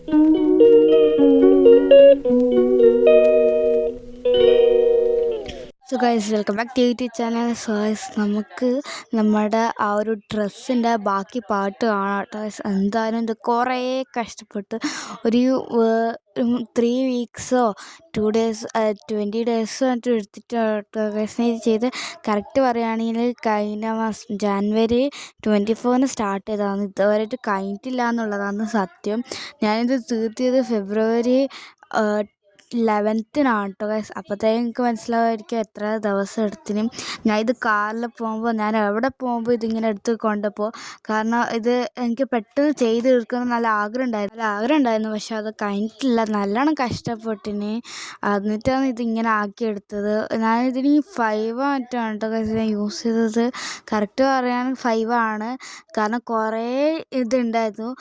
So guys welcome back to YouTube channel. So guys നമുക്ക് നമ്മുടെ ആ ഒരു ഡ്രസ്സിൻ്റെ ബാക്കി പാട്ട് കാണാം കേട്ടോ ഗൈസ്. എന്തായാലും ഇത് കുറേ കഷ്ടപ്പെട്ട് ഒരു 3 വീക്സോ 2 ഡേയ്സ് 20 ഡേയ്സോ മറ്റും എടുത്തിട്ട് കേട്ടോ ഗൈസ് ഇത് ചെയ്ത്. കറക്റ്റ് പറയുകയാണെങ്കിൽ കഴിഞ്ഞ മാസം ജാനുവരി 24 സ്റ്റാർട്ട് ചെയ്തതാണ്. ഇതുവരെയായിട്ട് കഴിഞ്ഞിട്ടില്ല എന്നുള്ളതാണ് സത്യം. ഞാനിത് തീർത്തിയത് ഫെബ്രുവരി 11 കേട്ടോ ഗൈസ്. അപ്പോഴത്തേക്കും എനിക്ക് മനസ്സിലാവുമായിരിക്കും എത്ര ദിവസം എടുത്തിനും. ഞാൻ ഇത് കാറിൽ പോകുമ്പോൾ, ഞാൻ എവിടെ പോകുമ്പോൾ ഇതിങ്ങനെ എടുത്ത് കൊണ്ടപ്പോൾ, കാരണം ഇത് എനിക്ക് പെട്ടെന്ന് ചെയ്ത് തീർക്കണം നല്ല ആഗ്രഹം ഉണ്ടായിരുന്നു. പക്ഷെ അത് കഴിഞ്ഞിട്ടില്ല. നല്ലോണം കഷ്ടപ്പെട്ടിന്, എന്നിട്ടാണ് ഇതിങ്ങനെ ആക്കിയെടുത്തത്. ഞാനിതിന് 5 മറ്റാണ് കേട്ടോ ഗൈസ് ഞാൻ യൂസ് ചെയ്തത്. കറക്റ്റ് പറയുകയാണെങ്കിൽ 5 ആണ്. കാരണം കുറേ ഇതുണ്ടായിരുന്നു,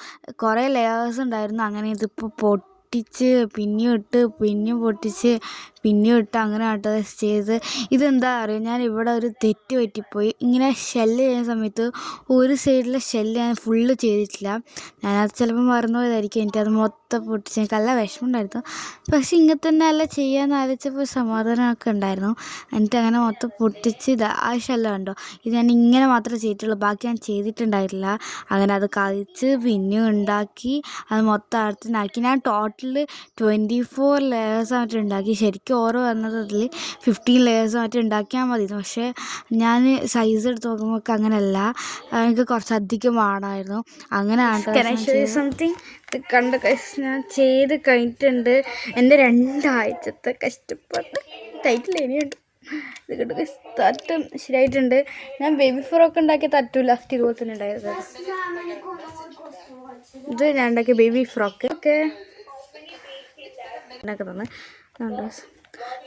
കുറേ ലെയേഴ്സ് ഉണ്ടായിരുന്നു. അങ്ങനെ ഇതിപ്പോൾ പൊട്ടിച്ച് പിന്നെയും ഇട്ട് പിന്നെയും പൊട്ടിച്ച് പിന്നെയും ഇട്ട് അങ്ങനെ ആട്ടോ ചെയ്ത്. ഇതെന്താ അറിയുമോ, ഞാൻ ഇവിടെ ഒരു തെറ്റ് പറ്റിപ്പോയി. ഇങ്ങനെ ഷെല്ല് ചെയ്യുന്ന സമയത്ത് ഒരു സൈഡിലെ ഷെല്ല് ഞാൻ ഫുള്ള് ചെയ്തിട്ടില്ല. ഞാനത് ചിലപ്പോൾ മറന്നുപോയതായിരിക്കും. എനിക്കത് മൊത്തം പൊട്ടിച്ച് എനിക്ക് നല്ല വിഷമമുണ്ടായിരുന്നു. പക്ഷേ ഇങ്ങനെ തന്നെ അല്ല ചെയ്യാമെന്ന് ആലോചിച്ചപ്പോൾ സമാധാനമൊക്കെ ഉണ്ടായിരുന്നു. എന്നിട്ട് അങ്ങനെ മൊത്തം പൊട്ടിച്ച് ആ ഷെല്ല് കണ്ടോ, ഇത് ഞാൻ ഇങ്ങനെ മാത്രമേ ചെയ്തിട്ടുള്ളൂ, ബാക്കി ഞാൻ ചെയ്തിട്ടുണ്ടായിട്ടില്ല. അങ്ങനെ അത് കഴിച്ച് പിന്നെയും ഉണ്ടാക്കി അത് മൊത്തം അടുത്തിനാക്കി. ഞാൻ ടോട്ടൽ 24 ലെയേഴ്സ് ആയിട്ട് ഉണ്ടാക്കി. ശരിക്കും ഓരോ വന്നത് അതിൽ 15 ലെയേഴ്സ് ആയിട്ട് ഉണ്ടാക്കിയാൽ മതി. പക്ഷേ ഞാൻ സൈസ് എടുത്ത് നോക്കുമ്പോൾ അങ്ങനെയല്ല, എനിക്ക് കുറച്ചധികം വേണമായിരുന്നു. അങ്ങനെയാണ് സംതിങ് കണ്ട ഞാൻ ചെയ്ത് കഴിഞ്ഞിട്ടുണ്ട്. എൻ്റെ 2 ആഴ്ചത്തെ കഷ്ടപ്പാട് ടൈറ്റിൽ ഇനിയുണ്ട്. ഇത് കണ്ട് തട്ടം ശരിയായിട്ടുണ്ട്. ഞാൻ ബേബി ഫ്രോക്ക് ഉണ്ടാക്കിയ തട്ടു ലാസ്റ്റ് ഇതുപോലെ തന്നെ ഉണ്ടായത്. ഇത് ഞാൻ ഉണ്ടാക്കിയ ബേബി ഫ്രോക്ക് ഒക്കെ ഉണ്ടാക്കുന്നത്.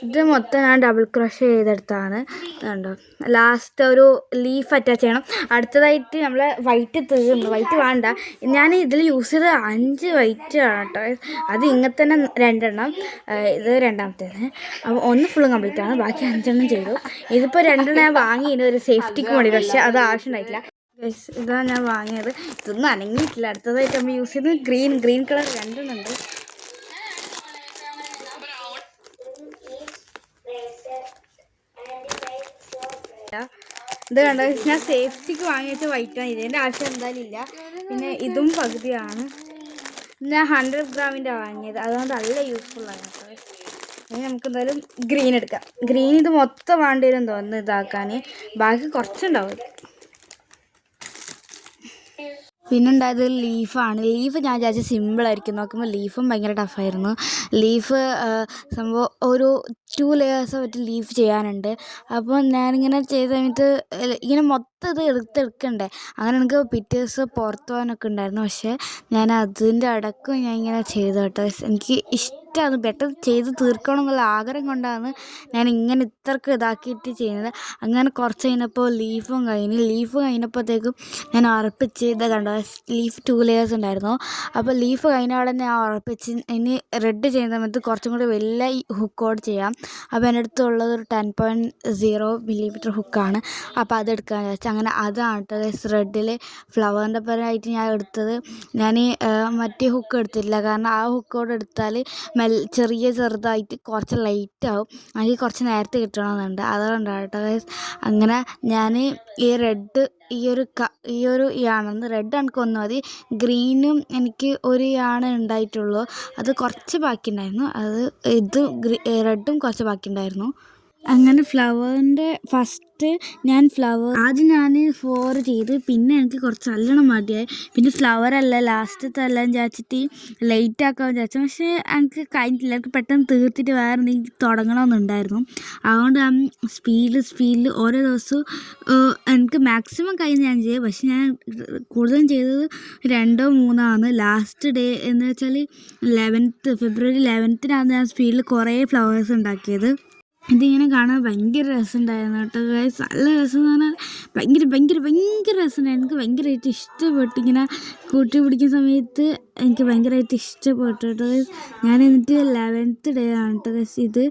ഇത് മൊത്തം ഞാൻ ഡബിൾ ക്രോഷേ ചെയ്തെടുത്താണ്. കണ്ടോ, ലാസ്റ്റ് ഒരു ലീഫ് അറ്റാച്ച് ചെയ്യണം. അടുത്തതായിട്ട് നമ്മൾ വൈറ്റ് തീർന്നു, വൈറ്റ് വേണ്ട. ഞാൻ ഇതിൽ യൂസ് ചെയ്ത് 5 വൈറ്റ് ആണ് കേട്ടോ. അത് ഇങ്ങനെ തന്നെ 2 എണ്ണം, ഇത് രണ്ടാമത്തേത്. അപ്പോൾ 1 ഫുള്ളും കംപ്ലീറ്റ് ആണ്, ബാക്കി 5 എണ്ണം ചെയ്തു. ഇതിപ്പോൾ 2 ഞാൻ വാങ്ങിയത് ഒരു സേഫ്റ്റിക്ക് വേണ്ടി, പക്ഷേ അത് ആവശ്യമുണ്ടായിട്ടില്ല. ഇതാണ് ഞാൻ വാങ്ങിയത്. ഇതൊന്നും അനങ്ങിയിട്ടില്ല. അടുത്തതായിട്ട് നമ്മൾ യൂസ് ചെയ്ത് ഗ്രീൻ കളർ 2 എണ്ണം ഉണ്ട്. ഇത് കണ്ട ഞാൻ സേഫ്റ്റിക്ക് വാങ്ങിയിട്ട് വൈറ്റാണ്. ഇതിൻ്റെ ആവശ്യം എന്തായാലും ഇല്ല. പിന്നെ ഇതും പകുതിയാണ്. ഞാൻ 100 ഗ്രാമിൻ്റെ വാങ്ങിയത്, അതുകൊണ്ട് നല്ല യൂസ്ഫുള്ളാണ് കേട്ടോ. ഇനി നമുക്ക് എന്തായാലും ഗ്രീൻ എടുക്കാം. ഗ്രീൻ ഇത് മൊത്തം വേണ്ടി വരും തോന്നുന്നു ഇതാക്കാൻ, ബാക്കി കുറച്ചുണ്ടാവും. പിന്നെ ഉണ്ടായത് ലീഫാണ്. ലീഫ് ഞാൻ വിചാരിച്ച സിമ്പിളായിരിക്കും, നോക്കുമ്പോൾ ലീഫും ഭയങ്കര ടഫായിരുന്നു. ലീഫ് സംഭവം ഒരു 2 ലെയേഴ്സ് പറ്റി ലീഫ് ചെയ്യാനുണ്ട്. അപ്പോൾ ഞാനിങ്ങനെ ചെയ്ത സമയത്ത് ഇങ്ങനെ മൊത്തം ഇത് എടുക്കണ്ടേ. അങ്ങനെ എനിക്ക് പിറ്റേ ദിവസം പുറത്ത് പോകാനൊക്കെ ഉണ്ടായിരുന്നു. പക്ഷേ ഞാൻ അതിൻ്റെ അടക്കം ഞാൻ ഇങ്ങനെ ചെയ്തു കേട്ടോ. എനിക്ക് ഇഷ്ടമാണ്, പെട്ടെന്ന് ചെയ്ത് തീർക്കണം എന്നുള്ള ആഗ്രഹം കൊണ്ടാണ് ഞാൻ ഇങ്ങനെ ഇത്രക്ക് ഇതാക്കിയിട്ട് ചെയ്യുന്നത്. അങ്ങനെ കുറച്ച് കഴിഞ്ഞപ്പോൾ ലീഫ് കഴിഞ്ഞപ്പോഴത്തേക്കും ഞാൻ ഉറപ്പിച്ച് ഇത് കണ്ടോ, ലീഫ് 2 ലെയേഴ്സ് ഉണ്ടായിരുന്നു. അപ്പോൾ ലീഫ് കഴിഞ്ഞ ഉടനെ ഞാൻ ഉറപ്പിച്ച് ഇനി റെഡ് ചെയ്യുന്ന സമയത്ത് കുറച്ചും കൂടി വലിയ ഹുക്കോട് ചെയ്യാം. അപ്പോൾ എൻ്റെ അടുത്തുള്ളത് ഒരു 10.0 മില്ലിമീറ്റർ ഹുക്കാണ്. അപ്പോൾ അതെടുക്കാമെന്ന് വെച്ചാൽ അങ്ങനെ അതാണ് കേട്ടോ റെഡിൽ ഫ്ലവറിൻ്റെ പരമായിട്ട് ഞാൻ എടുത്തത്. ഞാൻ മറ്റേ ഹുക്ക് എടുത്തില്ല, കാരണം ആ ഹുക്കോട് എടുത്താൽ ചെറുതായിട്ട് കുറച്ച് ലൈറ്റ് ആവും. എനിക്ക് കുറച്ച് നേരത്തെ കിട്ടണമെന്നുണ്ട്, അതുകൊണ്ടാണ് കേട്ടോ ഗൈസ്. അങ്ങനെ ഞാൻ ഈ റെഡ് ഈ ഒരു യാണെന്ന് റെഡ് എനിക്ക് 1 മതി. ഗ്രീനും എനിക്ക് 1 യാണ് ഉണ്ടായിട്ടുള്ളൂ, അത് കുറച്ച് ബാക്കി ഉണ്ടായിരുന്നു. റെഡും കുറച്ച് ബാക്കി ഉണ്ടായിരുന്നു. അങ്ങനെ ഫ്ലവറിൻ്റെ ആദ്യം ഞാൻ 4 ചെയ്ത്, പിന്നെ എനിക്ക് കുറച്ച് നല്ലോണം മടിയായി. പിന്നെ ഫ്ലവറല്ല ലാസ്റ്റത്തെ എല്ലാം വിചാരിച്ചിട്ട് ലേറ്റ് ആക്കാൻ വിചാരിച്ചു. പക്ഷേ എനിക്ക് കഴിഞ്ഞിട്ടില്ല. എനിക്ക് പെട്ടെന്ന് തീർത്തിട്ട് വേറെ എന്തെങ്കിലും തുടങ്ങണമെന്നുണ്ടായിരുന്നു. അതുകൊണ്ട് ഞാൻ സ്പീഡിൽ ഓരോ ദിവസവും എനിക്ക് മാക്സിമം കഴിഞ്ഞ് ഞാൻ ചെയ്യും. പക്ഷെ ഞാൻ കൂടുതലും ചെയ്തത് 2 or 3 ആണ്. ലാസ്റ്റ് ഡേ എന്ന് വെച്ചാൽ ഫെബ്രുവരി 11 ഞാൻ സ്പീഡിൽ കുറേ ഫ്ലവേഴ്സ് ഉണ്ടാക്കിയത്. ഇതിങ്ങനെ കാണാൻ ഭയങ്കര രസമുണ്ടായിരുന്നു കേട്ടോ ഗൈസ്. നല്ല രസം എന്ന് പറഞ്ഞാൽ ഭയങ്കര രസമുണ്ടായിരുന്നു. എനിക്ക് ഭയങ്കരമായിട്ട് ഇഷ്ടപ്പെട്ടു. ഇങ്ങനെ കൂട്ടി പിടിക്കുന്ന സമയത്ത് എനിക്ക് ഭയങ്കരമായിട്ട് ഇഷ്ടപ്പെട്ടു കേട്ടോ. ഞാൻ എന്നിട്ട് 11th ഡേ ആണ് കേട്ടോ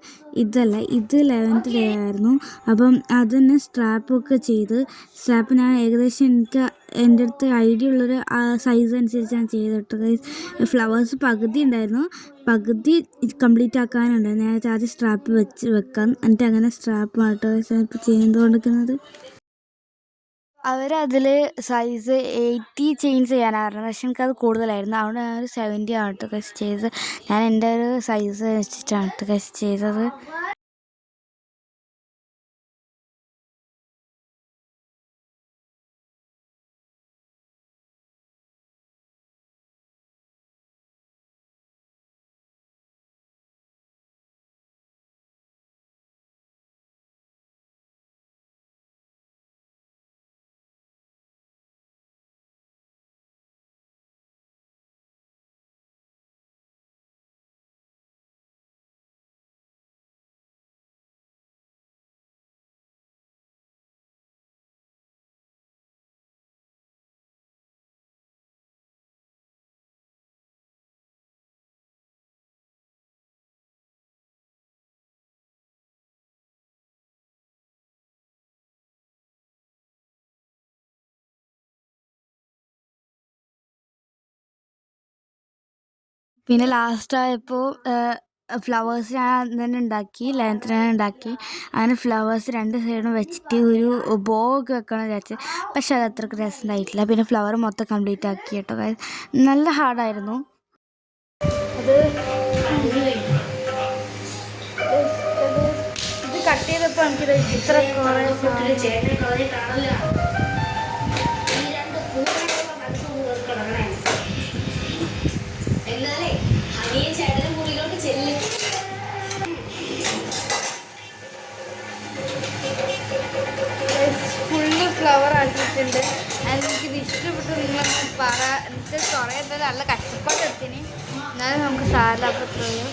ഇതല്ല, ഇത് 11th ഡേ ആയിരുന്നു. അപ്പം അത് തന്നെ സ്ട്രാപ്പൊക്കെ ചെയ്ത്, സ്ട്രാപ്പ് ഞാൻ ഏകദേശം എനിക്ക് എൻ്റെ അടുത്ത് ഐഡിയ ഉള്ളൊരു സൈസ് അനുസരിച്ച് ഞാൻ ചെയ്ത് കേട്ടോ. ഫ്ലവേഴ്സ് പകുതി ഉണ്ടായിരുന്നു, പകുതി കംപ്ലീറ്റ് ആക്കാനുണ്ടായിരുന്നു. ഞാൻ ആദ്യം സ്ട്രാപ്പ് വെക്കാം, എന്നിട്ട് അങ്ങനെ സ്ട്രാപ്പ് ആട്ടോ ഇപ്പോൾ ചെയ്തുകൊണ്ടിരിക്കുന്നത്. അവരതിൽ സൈസ് 80 ചേഞ്ച് ചെയ്യാനായിരുന്നു, പക്ഷെ എനിക്കത് കൂടുതലായിരുന്നു. അവിടെ ഞാൻ ഒരു 70 ആട്ടോ ചെയ്തത്. ഞാൻ എൻ്റെ ഒരു സൈസ് വെച്ചിട്ടാണ് കേട്ടോ ചെയ്തത്. പിന്നെ ലാസ്റ്റ് ആയപ്പോൾ ഫ്ലവേഴ്സ് ഞാൻ തന്നെ ഉണ്ടാക്കി, 11th ഞാൻ ഉണ്ടാക്കി. അങ്ങനെ ഫ്ലവേഴ്സ് 2 സൈഡും വെച്ചിട്ട് ഒരു ബോഗ് വെക്കണം വിചാരിച്ച്, പക്ഷെ അത് അത്രയ്ക്ക് രസമുണ്ടായിട്ടില്ല. പിന്നെ ഫ്ലവർ മൊത്തം കംപ്ലീറ്റ് ആക്കി കേട്ടോ. നല്ല ഹാർഡായിരുന്നു അത്. ഇത് കട്ട് ചെയ്തപ്പോൾ എനിക്കിത് ഇത്ര കുറേ ഫുള്ള് ഫ്ലവർ ആക്കിയിട്ടുണ്ട്. എനിക്കിത് ഇഷ്ടപ്പെട്ടു. നിങ്ങളൊന്ന് പറ. എനിക്ക് കുറേ എന്തായാലും നല്ല കഷ്ടപ്പാട് എത്തിന്, എന്നാലും നമുക്ക് സാലപ്പത്രയും